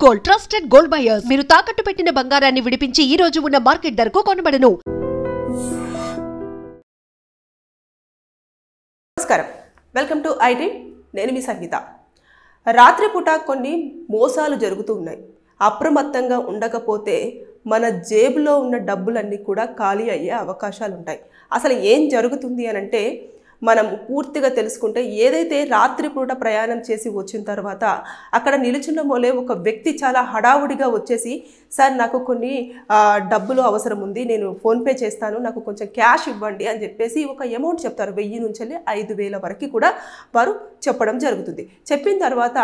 Gold trusted gold buyers మీరు తాకట్టు పెట్టిన బంగారాన్ని విడిపించి ఈ రోజు ఉన్న మార్కెట్ ధరకు కొనబడను. నమస్కారం, వెల్కమ్ టు ఐటీ. నేను మీ సంగీత. రాత్రిపూట కొన్ని మోసాలు జరుగుతూ ఉన్నాయి. అప్రమత్తంగా ఉండకపోతే మన జేబులో ఉన్న డబ్బులన్నీ కూడా ఖాళీ అయ్యే అవకాశాలు ఉంటాయి. అసలు ఏం జరుగుతుంది అని అంటే మనం పూర్తిగా తెలుసుకుంటే, ఏదైతే రాత్రిపూట ప్రయాణం చేసి వచ్చిన తర్వాత అక్కడ నిలుచున్న మోలే ఒక వ్యక్తి చాలా హడావుడిగా వచ్చేసి, సార్ నాకు కొన్ని డబ్బులు అవసరం ఉంది, నేను ఫోన్పే చేస్తాను, నాకు కొంచెం క్యాష్ ఇవ్వండి అని చెప్పేసి ఒక అమౌంట్ చెప్తారు. 1000 నుంచి 5000 వరకు కూడా వారు చెప్పడం జరుగుతుంది. చెప్పిన తర్వాత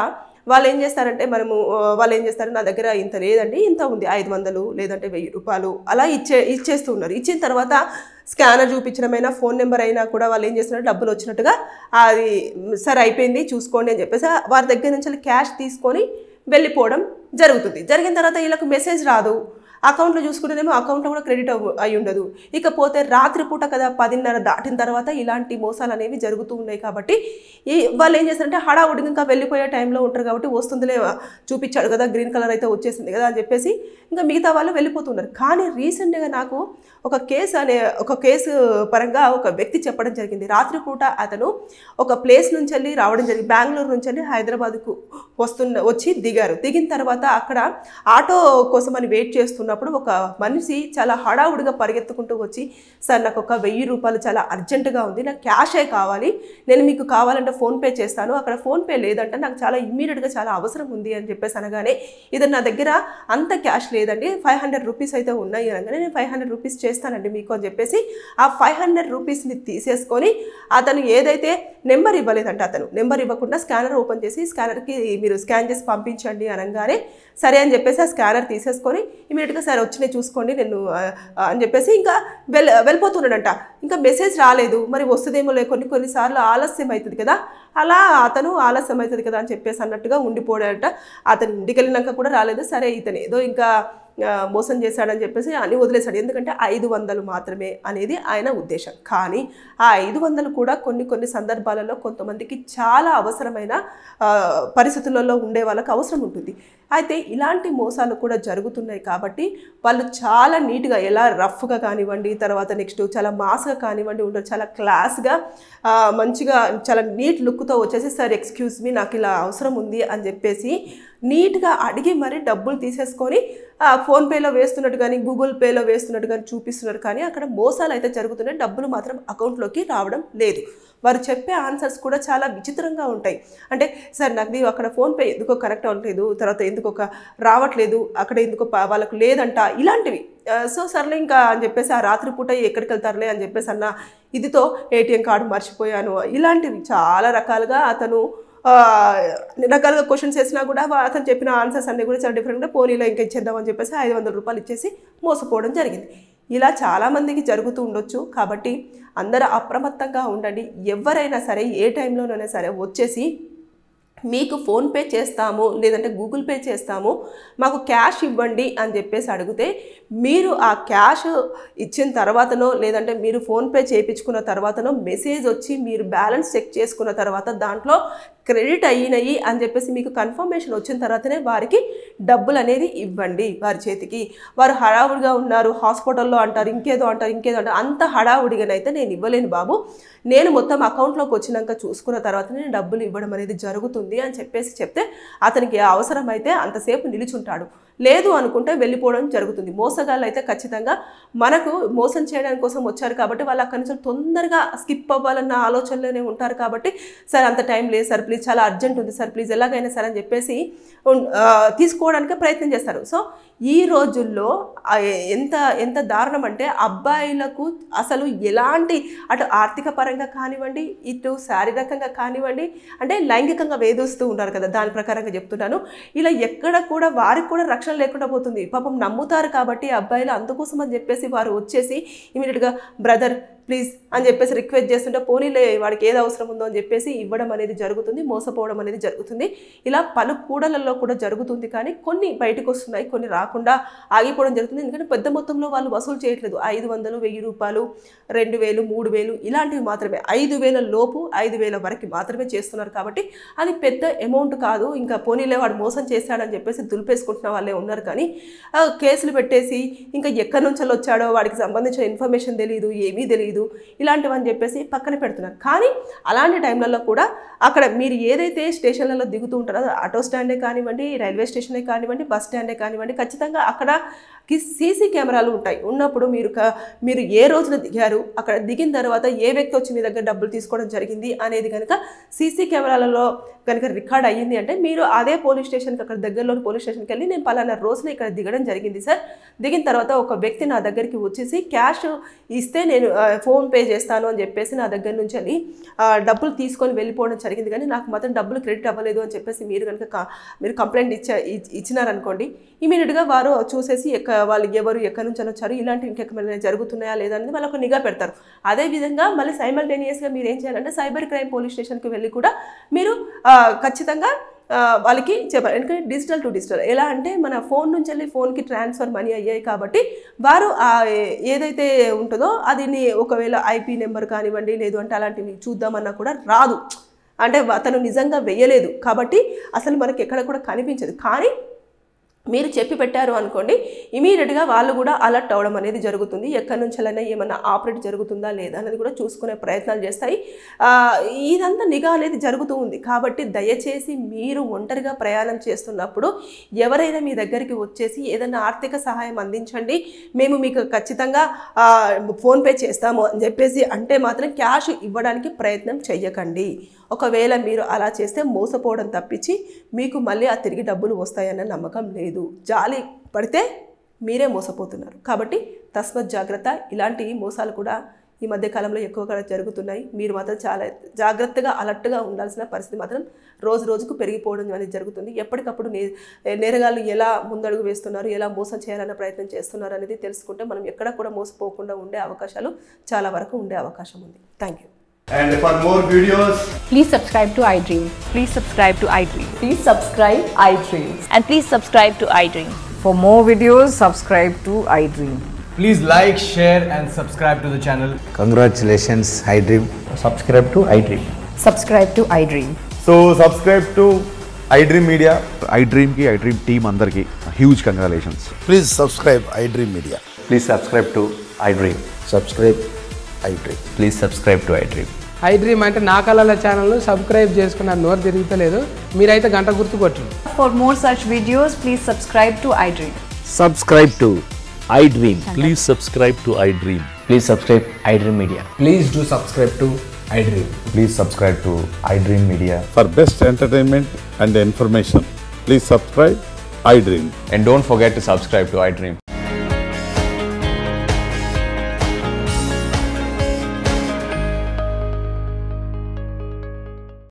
వాళ్ళు ఏం చేస్తారు, నా దగ్గర ఇంత లేదండి, ఇంత ఉంది, 500 లేదంటే 1000 రూపాయలు అలా ఇచ్చేస్తూ ఉన్నారు. ఇచ్చిన తర్వాత స్కానర్ చూపించడమైనా ఫోన్ నెంబర్ అయినా కూడా వాళ్ళు ఏం చేస్తున్నారు, డబ్బులు వచ్చినట్టుగా అది సరే అయిపోయింది చూసుకోండి అని చెప్పేసి వారి దగ్గర నుంచి క్యాష్ తీసుకొని వెళ్ళిపోవడం జరుగుతుంది. జరిగిన తర్వాత వీళ్ళకు మెసేజ్ రాదు. అకౌంట్లో చూసుకుంటేనేమో అకౌంట్లో కూడా క్రెడిట్ అయి ఉండదు. ఇకపోతే రాత్రిపూట కదా 10:30 దాటిన తర్వాత ఇలాంటి మోసాలు అనేవి జరుగుతూ ఉన్నాయి. కాబట్టి వాళ్ళు ఏం చేస్తారంటే హడావుడిగా ఇంకా వెళ్ళిపోయే టైంలో ఉంటారు కాబట్టి వస్తుందిలే, చూపించాడు కదా, గ్రీన్ కలర్ అయితే వచ్చేసింది కదా అని చెప్పేసి ఇంకా మిగతా వాళ్ళు వెళ్ళిపోతున్నారు. కానీ రీసెంట్గా నాకు ఒక కేసు పరంగా ఒక వ్యక్తి చెప్పడం జరిగింది. రాత్రిపూట అతను ఒక ప్లేస్ నుంచి వెళ్ళి రావడం జరిగింది. బెంగళూరు నుంచి వెళ్ళి హైదరాబాద్కు వచ్చి దిగిన తర్వాత అక్కడ ఆటో కోసం అని వెయిట్ చేస్తున్నప్పుడు ఒక మనిషి చాలా హడావుడిగా పరిగెత్తుకుంటూ వచ్చి, సార్ నాకు ఒక 1000 రూపాయలు చాలా అర్జెంటుగా ఉంది, నాకు క్యాషే కావాలి, నేను మీకు కావాలంటే ఫోన్పే చేస్తాను, అక్కడ ఫోన్పే లేదంటే నాకు చాలా ఇమ్మీడియట్గా చాలా అవసరం ఉంది అని చెప్పేసి అనగానే, ఇది నా దగ్గర అంత క్యాష్ లేదండి, 500 రూపీస్ అయితే ఉన్నాయి అనగానే, నేను 500 రూపీస్ చేస్తానండి మీకు అని చెప్పేసి ఆ 500 రూపీస్ని తీసేసుకొని అతను ఏదైతే నెంబర్ ఇవ్వలేదంటే అతను నెంబర్ ఇవ్వకుండా స్కానర్ ఓపెన్ చేసి స్కానర్కి మీరు స్కాన్ చేసి పంపించండి అనగానే సరే అని చెప్పేసి ఆ స్కానర్ తీసేసుకొని ఇమీడియట్గా సరే వచ్చినాయి చూసుకోండి నేను అని చెప్పేసి ఇంకా వెళ్ళిపోతున్నాడంట. ఇంకా మెసేజ్ రాలేదు, మరి వస్తుందేమో లే, కొన్నిసార్లు ఆలస్యం అవుతుంది కదా, అలా అతను ఆలస్యం అవుతుంది కదా అని చెప్పేసి అన్నట్టుగా ఉండిపోయాడట. అతను ఇంటికి వెళ్ళినాక కూడా రాలేదు. సరే ఇతను ఏదో ఇంకా మోసం చేశాడని చెప్పేసి అన్ని వదిలేశాడు. ఎందుకంటే 500 మాత్రమే అనేది ఆయన ఉద్దేశం. కానీ ఆ 500 కూడా కొన్ని సందర్భాలలో కొంతమందికి చాలా అవసరమైన పరిస్థితులలో ఉండే వాళ్ళకి అవసరం ఉంటుంది. అయితే ఇలాంటి మోసాలు కూడా జరుగుతున్నాయి. కాబట్టి వాళ్ళు చాలా నీట్గా, ఎలా రఫ్గా కానివ్వండి, తర్వాత నెక్స్ట్ చాలా మాస్గా కానివ్వండి ఉంటారు, చాలా క్లాస్గా మంచిగా చాలా నీట్ లుక్తో వచ్చేసి, సార్ ఎక్స్క్యూజ్ మీ నాకు ఇలా అవసరం ఉంది అని చెప్పేసి నీట్గా అడిగి మరి డబ్బులు తీసేసుకొని ఫోన్పేలో వేస్తున్నట్టు కానీ గూగుల్ పేలో వేస్తున్నట్టు కానీ చూపిస్తున్నారు. కానీ అక్కడ మోసాలు అయితే జరుగుతున్నాయి, డబ్బులు మాత్రం అకౌంట్లోకి రావడం లేదు. వారు చెప్పే ఆన్సర్స్ కూడా చాలా విచిత్రంగా ఉంటాయి. అంటే సార్ నాకు అక్కడ ఫోన్పే ఎందుకో కనెక్ట్ అవ్వట్లేదు, తర్వాత ఎందుకో రావట్లేదు, అక్కడ ఎందుకో వాళ్ళకు లేదంట, ఇలాంటివి. సో సర్లే ఇంకా అని చెప్పేసి ఆ రాత్రిపూట ఎక్కడికి వెళ్తారులే అని చెప్పేసి అన్న ఇదితో ఏటీఎం కార్డు మర్చిపోయాను, ఇలాంటివి చాలా రకాలుగా అతను రకాలుగా క్వశ్చన్స్ వేసినా కూడా అతను చెప్పిన ఆన్సర్స్ అన్నీ కూడా చాలా డిఫరెంట్గా పోనీలో ఇంకా ఇచ్చేద్దామని చెప్పేసి 500 రూపాయలు ఇచ్చేసి మోసపోవడం జరిగింది. ఇలా చాలామందికి జరుగుతూ ఉండొచ్చు. కాబట్టి అందరూ అప్రమత్తంగా ఉండండి. ఎవరైనా సరే ఏ టైంలోనైనా సరే వచ్చేసి మీకు ఫోన్పే చేస్తాము లేదంటే గూగుల్ పే చేస్తాము, మాకు క్యాష్ ఇవ్వండి అని చెప్పేసి అడిగితే మీరు ఆ క్యాష్ ఇచ్చిన తర్వాతనో లేదంటే మీరు ఫోన్పే చేయించుకున్న తర్వాతనో మెసేజ్ వచ్చి మీరు బ్యాలెన్స్ చెక్ చేసుకున్న తర్వాత దాంట్లో క్రెడిట్ అయినాయి అని చెప్పేసి మీకు కన్ఫర్మేషన్ వచ్చిన తర్వాతనే వారికి డబ్బులు అనేది ఇవ్వండి వారి చేతికి. వారు హడావుడిగా ఉన్నారు, హాస్పిటల్లో అంటారు, ఇంకేదో అంటారు, అంత హడావుడిగానైతే నేను ఇవ్వలేను బాబు, నేను మొత్తం అకౌంట్లోకి వచ్చినాక చూసుకున్న తర్వాత నేను డబ్బులు ఇవ్వడం అనేది జరుగుతుంది అని చెప్పేసి చెప్తే అతనికి అవసరమైతే అంతసేపు నిలుచుంటాడు, లేదు అనుకుంటే వెళ్ళిపోవడం జరుగుతుంది. మోసగాళ్ళు అయితే ఖచ్చితంగా మనకు మోసం చేయడానికి కోసం వచ్చారు కాబట్టి వాళ్ళు అక్కడి నుంచి తొందరగా స్కిప్ అవ్వాలన్న ఆలోచనలోనే ఉంటారు. కాబట్టి సార్ అంత టైం లేదు సార్, ప్లీజ్ చాలా అర్జెంట్ ఉంది సార్, ప్లీజ్ ఎలాగైనా సరే అని చెప్పేసి తీసుకోవడానికి ప్రయత్నం చేస్తారు. సో ఈ రోజుల్లో ఎంత దారుణం అంటే అబ్బాయిలకు అసలు ఎలాంటి అటు ఆర్థిక పరంగా కానివ్వండి, ఇటు శారీరకంగా కానివ్వండి, అంటే లైంగికంగా వేధిస్తూ ఉంటారు కదా, దాని ప్రకారంగా చెప్తున్నాను. ఇలా ఎక్కడ కూడా వారికి కూడా రక్షణ లేకుండా పోతుంది. పాపం నమ్ముతారు కాబట్టి అబ్బాయిలు, అందుకోసం అని చెప్పేసి వారు వచ్చేసి ఇమీడియట్గా బ్రదర్ ప్లీజ్ అని చెప్పేసి రిక్వెస్ట్ చేస్తుంటే పోనీలే వాడికి ఏది అవసరం ఉందో అని చెప్పేసి ఇవ్వడం అనేది జరుగుతుంది, మోసపోవడం అనేది జరుగుతుంది. ఇలా పలు కూడలలో కూడా జరుగుతుంది. కానీ కొన్ని బయటకు వస్తున్నాయి, కొన్ని రాకుండా ఆగిపోవడం జరుగుతుంది. ఎందుకంటే పెద్ద మొత్తంలో వాళ్ళు వసూలు చేయట్లేదు. 500, 1000 రూపాయలు, 2000, 3000 ఇలాంటివి మాత్రమే, 5000 లోపు 5000 వరకు మాత్రమే చేస్తున్నారు. కాబట్టి అది పెద్ద అమౌంట్ కాదు. ఇంకా పోనీలే వాడు మోసం చేశాడని చెప్పేసి దులిపేసుకుంటున్న వాళ్ళే ఉన్నారు. కానీ కేసులు పెట్టేసి ఇంకా ఎక్కడి నుంచి వచ్చాడో వాడికి సంబంధించిన ఇన్ఫర్మేషన్ తెలియదు, ఏమీ తెలియదు, ఇలాంటివని చెప్పేసి పక్కన పెడుతున్నారు. కానీ అలాంటి టైంలలో కూడా అక్కడ మీరు ఏదైతే స్టేషన్లలో దిగుతూ ఉంటారో, ఆటో స్టాండే కానివ్వండి, రైల్వే స్టేషనే కానివ్వండి, బస్ స్టాండే కానివ్వండి, ఖచ్చితంగా అక్కడ సీసీ కెమెరాలు ఉంటాయి. ఉన్నప్పుడు మీరు ఏ రోజున దిగారు, అక్కడ దిగిన తర్వాత ఏ వ్యక్తి వచ్చి మీ దగ్గర డబ్బులు తీసుకోవడం జరిగింది అనేది కనుక సీసీ కెమెరాలలో కనుక రికార్డ్ అయ్యింది అంటే మీరు అదే పోలీస్ స్టేషన్కి, అక్కడ దగ్గరలోని పోలీస్ స్టేషన్కి వెళ్ళి నేను పలానా రోజున ఇక్కడ దిగడం జరిగింది సార్, దిగిన తర్వాత ఒక వ్యక్తి నా దగ్గరికి వచ్చేసి క్యాష్ ఇస్తే నేను ఫోన్పే చేస్తాను అని చెప్పేసి నా దగ్గర నుంచి వెళ్ళి డబ్బులు తీసుకొని వెళ్ళిపోవడం జరిగింది. కానీ నాకు మాత్రం డబ్బులు క్రెడిట్ అవ్వలేదు అని చెప్పేసి మీరు కనుక మీరు కంప్లైంట్ ఇచ్చినారనుకోండి, ఇమీడియట్గా వారు చూసేసి వాళ్ళు ఎవరు ఎక్కడి నుంచి వచ్చారు, ఇలాంటివి ఇంకెక్కమైనా జరుగుతున్నాయా లేదా అనేది వాళ్ళకు నిఘా పెడతారు. అదేవిధంగా మళ్ళీ సైమల్టేనియస్గా మీరు ఏం చేయాలంటే సైబర్ క్రైమ్ పోలీస్ స్టేషన్కి వెళ్ళి కూడా మీరు ఖచ్చితంగా వాళ్ళకి చెప్పాలి. ఎందుకంటే డిజిటల్ టు డిజిటల్ ఎలా అంటే మన ఫోన్ నుంచి వెళ్ళి ఫోన్కి ట్రాన్స్ఫర్ మనీ అయ్యాయి. కాబట్టి వారు ఏదైతే ఉంటుందో అది ఒకవేళ ఐపీ నెంబర్ కానివ్వండి, లేదు అంటే అలాంటివి చూద్దామన్నా కూడా రాదు. అంటే అతను నిజంగా వెయ్యలేదు కాబట్టి అసలు మనకి ఎక్కడ కూడా కనిపించదు. కానీ మీరు చెప్పి పెట్టారు అనుకోండి, ఇమీడియట్గా వాళ్ళు కూడా అలర్ట్ అవ్వడం అనేది జరుగుతుంది. ఎక్కడి నుంచెలైనా ఏమన్నా ఆపరేట్ జరుగుతుందా లేదా అనేది కూడా చూసుకునే ప్రయత్నాలు చేస్తాయి. ఇదంతా నిఘా అనేది జరుగుతూ ఉంది. కాబట్టి దయచేసి మీరు ఒంటరిగా ప్రయాణం చేస్తున్నప్పుడు ఎవరైనా మీ దగ్గరికి వచ్చేసి ఏదైనా ఆర్థిక సహాయం అందించండి, మేము మీకు ఖచ్చితంగా ఫోన్పే చేస్తాము అని చెప్పేసి అంటే మాత్రం క్యాష్ ఇవ్వడానికి ప్రయత్నం చెయ్యకండి. ఒకవేళ మీరు అలా చేస్తే మోసపోవడం తప్పించి మీకు మళ్ళీ ఆ తిరిగి డబ్బులు వస్తాయన్న నమ్మకం లేదు. జాలి పడితే మీరే మోసపోతున్నారు. కాబట్టి తస్మత్ జాగ్రత్త. ఇలాంటి మోసాలు కూడా ఈ మధ్య కాలంలో ఎక్కువగా జరుగుతున్నాయి. మీరు మాత్రం చాలా జాగ్రత్తగా అలర్ట్గా ఉండాల్సిన పరిస్థితి మాత్రం రోజు రోజుకు పెరిగిపోవడం అనేది జరుగుతుంది. ఎప్పటికప్పుడు నేరగాళ్ళు ఎలా ముందడుగు వేస్తున్నారు, ఎలా మోసం చేయాలన్న ప్రయత్నం చేస్తున్నారు అనేది తెలుసుకుంటే మనం ఎక్కడ కూడా మోసపోకుండా ఉండే అవకాశాలు చాలా వరకు ఉండే అవకాశం ఉంది. Thank you. And for more videos, please subscribe to iDream. Please subscribe to iDream. Please subscribe iDream. And please subscribe to iDream. For more videos, subscribe to iDream. please like, share and subscribe to the channel. Congratulations, iDream. Subscribe to iDream. Subscribe to iDream. So subscribe to iDream Media. iDream ki iDream team andarki huge congratulations. Please subscribe iDream Media. Please subscribe to iDream. Subscribe iDream. Please subscribe to iDream. iDream అంటే నా కళల ఛానల్ను subscribe చేసుకున్న నోరు తిరుగుతలేదు, మీరైతే గంట గుర్తు కొట్టండి. For more such videos, please subscribe to iDream. Subscribe to iDream. Please subscribe to iDream. Please subscribe iDream Media. Please do subscribe to iDream. Please subscribe to iDream Media. For best entertainment and information, please subscribe iDream. And don't forget to subscribe to iDream.